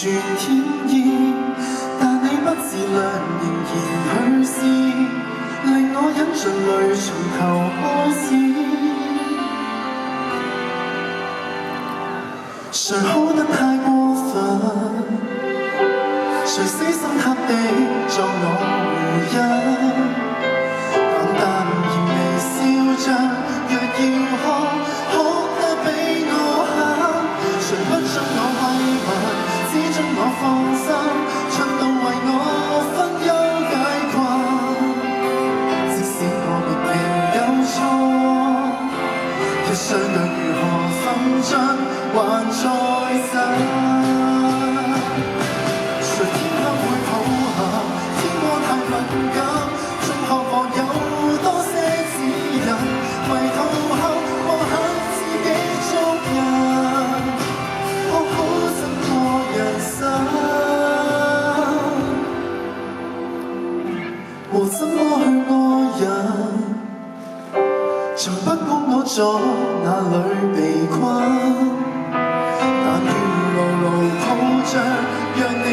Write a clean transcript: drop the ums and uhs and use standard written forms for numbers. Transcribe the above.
全天意，但你不自量，仍然去試，令我忍盡淚從頭開始。誰好得太過分？誰死心塌地作我回憶？淡淡而微笑着，若要哭得比我狠。誰不將我慰問，只將我放生，盡度為我分憂解困。即使我別定有錯，一雙腳如何分進，還在等。誰天黑會抱合，天光太敏感，中學旁有多些指引，迷途後我恨自己捉人，我好憎過人生，和怎麼去愛人，從不管我在哪裏被困，但願牢牢抱着，讓你